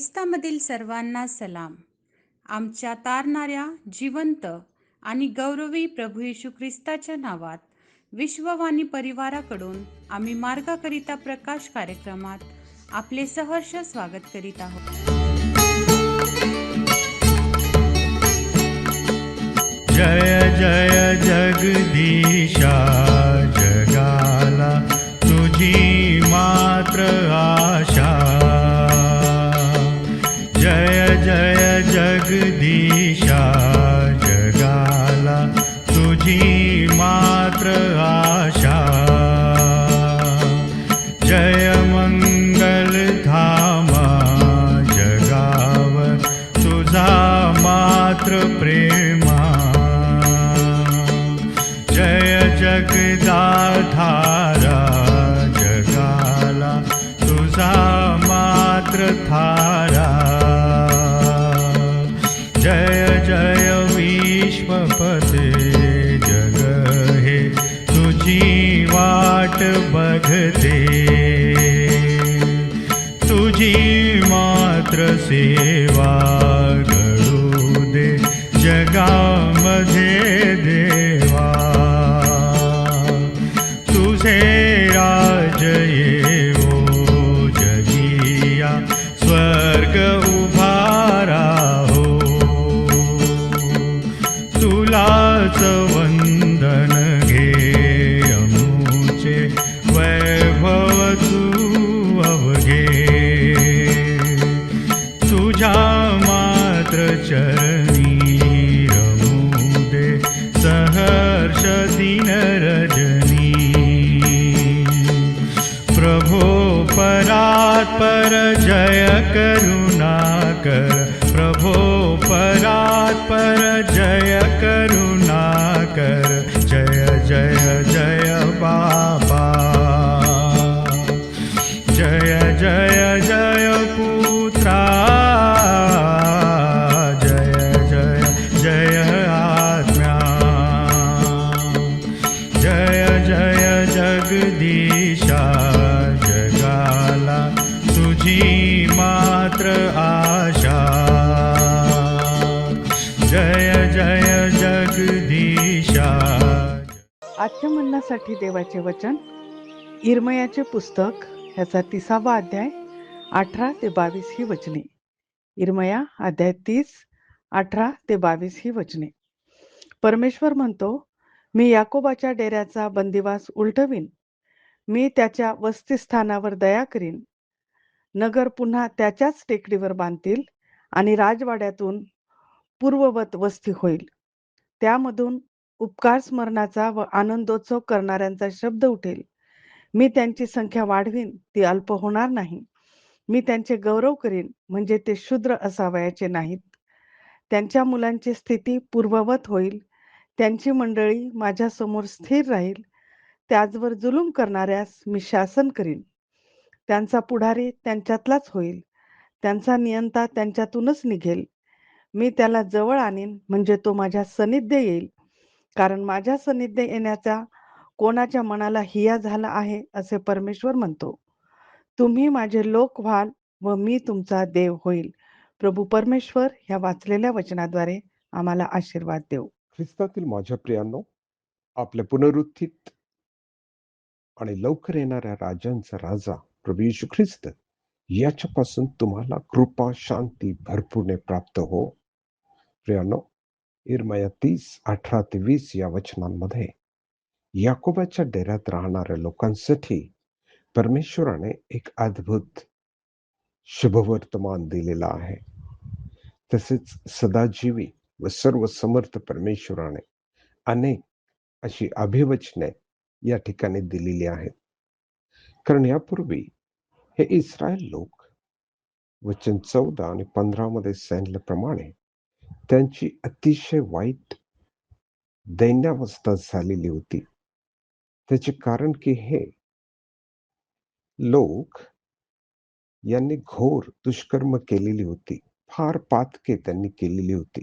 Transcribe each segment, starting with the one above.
ख्रिस्तामधील सर्वांना सलाम. आमच्या तारणाऱ्या, जिवंत आणि गौरवी प्रभू येशू ख्रिस्ताच्या नावात विश्ववाणी परिवाराकडून आम्ही मार्गाकरिता प्रकाश कार्यक्रमात आपले सहर्ष स्वागत करीत आहोत. जय जय जगदीशा, जगाला तुझी मात्र आशा. जय जय जगदीशा, जगाला तुझी मात्र आशा. जय मंगल धामा, जगावर तुझा मात्र प्रेमा. जय जगदाधारा, जगाला तुझा मात्र थारा. जय जय विश्वपते, जग हे तुझी वाट बघते. तुझी मात्र सेवा घडू दे जगामध्ये देवा. तुझे राज येवो जगिया, स्वर्ग उभारा हो. तुलाच वंदन घे, अमुचे वैभव तू अवघे. तुझ्या मात्र चरणी रमू दे सहर्ष दिन रजनी. प्रभो परात्पर जय करुणाकर, प्रभो परात्पर जय करुणाकर. जय जय जय बाबा, जय जय जय पुत्रा. जय जय जय आत्म्या. जय जय जगदीशा, जगाला तुझी मात्र आशा. जय जय जगदीशा. आजच्या म्हणण्यासाठी देवाचे वचन इर्मयाचे पुस्तक ह्याचा 30वा अध्याय 18 ते 22 ही वचने. इर्मया अध्याय 30 18 ते 22 ही वचने. परमेश्वर म्हणतो, मी याकोबाच्या डेऱ्याचा बंदिवास उलटवीन, मी त्याच्या वस्तीस्थानावर दया करीन. नगर पुन्हा त्याच्याच टेकडीवर बांधतील आणि राजवाड्यातून पूर्ववत वस्ती होईल. त्यामधून उपकार स्मरणाचा व आनंदोत्सव करणाऱ्यांचा शब्द उठेल. मी त्यांची संख्या वाढवीन, ती अल्प होणार नाही. मी त्यांचे गौरव करीन, म्हणजे ते शूद्र असावयाचे नाहीत. त्यांच्या मुलांची स्थिती पूर्ववत होईल. त्यांची मंडळी माझ्यासमोर स्थिर राहील. त्याचवर जुलूम करणाऱ्यास मी शासन करीन. त्यांचा पुढारी त्यांच्यातलाच होईल. त्यांचा नियंता त्यांच्यातूनच निघेल. मी त्याला जवळ आणीन, म्हणजे तो माझ्या सन्निध्य येईल. कारण माझ्या सन्निध्य येण्याचा कोणाच्या मनाला हिया झाला आहे, असे परमेश्वर म्हणतो. तुम्ही माझे लोक व्हाल व मी तुमचा देव होईल. प्रभू परमेश्वर ह्या वाचलेल्या वचनाद्वारे आम्हाला आशीर्वाद देव. ख्रिस्तातील माझ्या प्रियांनो, आपल्या पुनरुत्थित आणि लवकर येणाऱ्या राजांचा राजा प्रभू येशू ख्रिस्त याच्यापासून तुम्हाला कृपा शांती भरपूरने प्राप्त हो. प्रियांनो, इर्मया 30 18 ते 20 या वचनांमध्ये याकोबाच्या डेऱ्यात राहणाऱ्या लोकांसाठी परमेश्वराने एक अद्भुत शुभवर्तमान दिलेला आहे. तसेच सदाजीवी व सर्व समर्थ परमेश्वराने अनेक अशी अभिवचने या ठिकाणी दिलेली आहेत. कारण यापूर्वी हे इस्रायल लोक वचन 14 आणि 15 मध्ये सांगितल्याप्रमाणे त्यांची अतिशय वाईट दैन्यावस्था झालेली होती. त्याचे कारण की हे लोक यांनी घोर दुष्कर्म केलेली होती, फार पातके त्यांनी केलेली होती.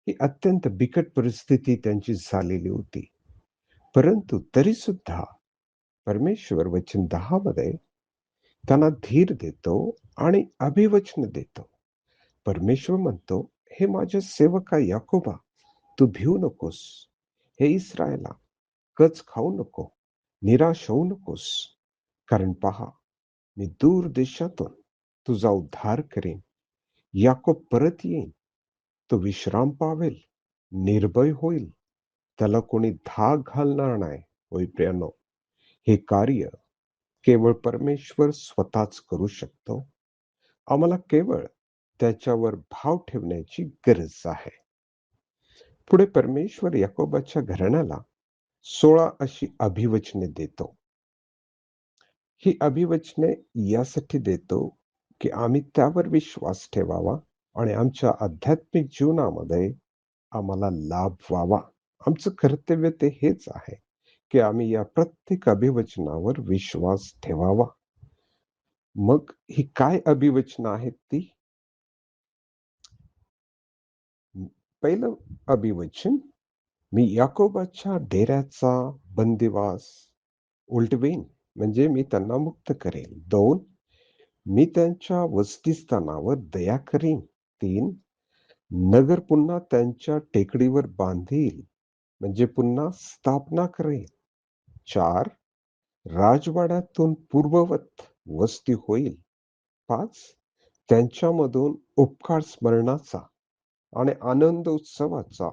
ही अत्यंत बिकट परिस्थिती त्यांची झालेली होती. परंतु तरी सुद्धा परमेश्वर वचन 10 मध्ये त्यांना धीर देतो आणि अभिवचन देतो. परमेश्वर म्हणतो, हे माझ्या सेवका याकोबा, तू भिवू नकोस. हे इस्रायला, कच खाऊ नको, निराश होऊ नकोस. कारण पहा, मी दूर देशातून तुझा उद्धार करेन. याकोब परत येईन, तो विश्राम पावेल, निर्भय होईल, त्याला कोणी धाक घालणार नाही. होय प्रियानो, हे कार्य केवळ परमेश्वर स्वतःच करू शकतो. आम्हाला केवळ त्याच्यावर भाव ठेवण्याची गरज आहे. पुढे परमेश्वर याकोबाच्या घराण्याला 16 अशी अभिवचने देतो. ही अभिवचने यासाठी देतो की आम्ही त्यावर विश्वास ठेवावा आणि आमच्या आध्यात्मिक जीवनामध्ये आम्हाला लाभ व्हावा. आमचं कर्तव्य ते हेच आहे की आम्ही या प्रत्येक अभिवचनावर विश्वास ठेवावा. मग ही काय अभिवचनं आहेत ती? पहिलं अभिवचन, मी याकोबाच्या डेऱ्याचा बंदिवास उलटवेन, म्हणजे मी त्यांना मुक्त करेन. 2, मी त्यांच्या वसतिस्थानावर दया करीन. 3, नगर पुन्हा त्यांच्या टेकडीवर बांधील, म्हणजे पुन्हा स्थापना करेन. 4, राजवाड्यातून पूर्ववत वस्ती होईल. 5, त्यांच्यामधून उपकार स्मरणाचा आणि आनंद उत्सवाचा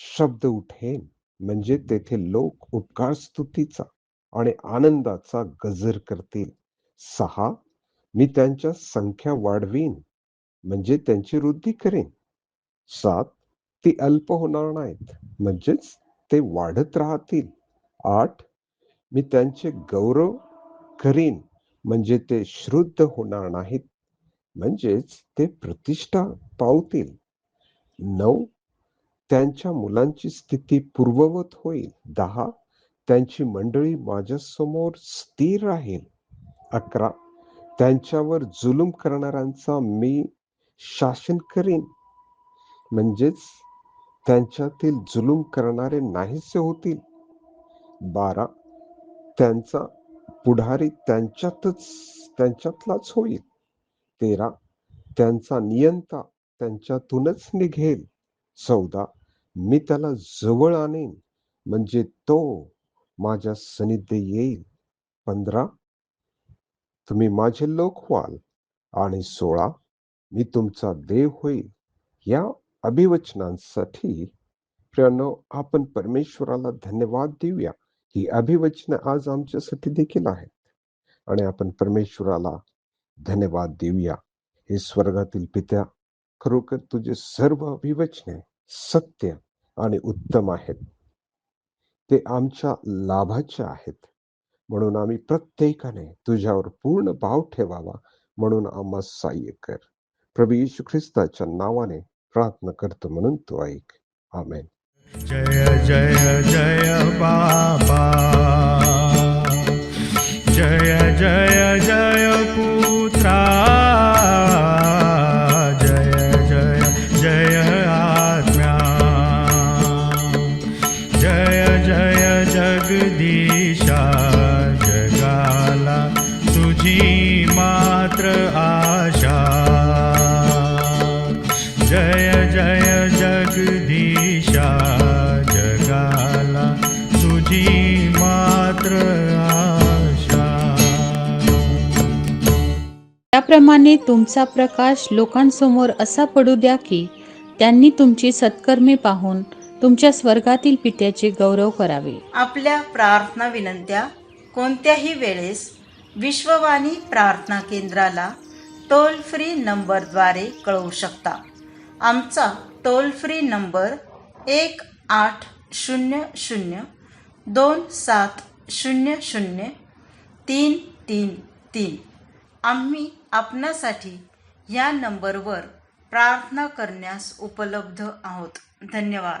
शब्द उठेन, म्हणजे तेथे लोक उपकार स्तुतीचा आणि आनंदाचा गजर करतील. 6, मी त्यांच्या संख्या वाढवीन, म्हणजे त्यांची वृद्धी करेन. 7, ती अल्प होणार नाहीत, म्हणजेच ते वाढत राहतील. 8, मी त्यांचे गौरव करीन, म्हणजे ते शुद्ध होणार नाहीत, म्हणजेच ते प्रतिष्ठा पावतील. 9, त्यांच्या मुलांची स्थिती पूर्ववत होईल. 10, त्यांची मंडळी माझ्यासमोर स्थिर राहील. 11, त्यांच्यावर जुलूम करणाऱ्यांचा मी शासन करीन, म्हणजेच त्यांच्यातील जुलूम करणारे नाहीसे होतील. 12, त्यांचा पुढारी त्यांच्यातलाच होईल. 13, त्यांचा नियंता त्यांच्यातूनच निघेल. 14, मी त्याला जवळ आणेन, म्हणजे तो माझ्या सानिध्य येईल. 15, तुम्ही माझे लोक व्हाल. आणि 16, मी तुमचा देव होईल. या अभिवचनांसाठी प्रियानो, आपण परमेश्वराला धन्यवाद देऊया. ही अभिवचनं आज आमच्यासाठी देखील आहेत आणि आपण परमेश्वराला धन्यवाद देऊया. हे स्वर्गातील पित्या, खरोखर तुझे सर्व अभिवचने सत्य आणि उत्तम आहेत. ते आमच्या लाभाचे आहेत. म्हणून आम्ही प्रत्येकाने तुझ्यावर पूर्ण भाव ठेवावा, म्हणून आम्हा सहाय्य कर. प्रभू येशू ख्रिस्ताच्या नावाने प्रार्थना करतो, म्हणून तू ऐक. आमेन. जय जय जय बाबा, जय जय जय पुत्रा, जय जय जय आत्म्या, जय जय जगदीशा, जगाला तुझी मात्र आशा. जय जय जगदीशा, जगाला तुझी मात्र आशा. त्याप्रमाणे तुमचा प्रकाश लोकांसमोर असा पडू द्या की त्यांनी तुमची सत्कर्मे पाहून तुमच्या स्वर्गातील पित्याचे गौरव करावे. आपल्या प्रार्थना विनंत्या कोणत्याही वेळेस विश्ववाणी प्रार्थना केंद्राला टोल फ्री नंबरद्वारे कळवू शकता. आमचा टोल फ्री नंबर 1-800-2700-333. आम्ही आपणासाठी या नंबरवर प्रार्थना करण्यास उपलब्ध आहोत. धन्यवाद.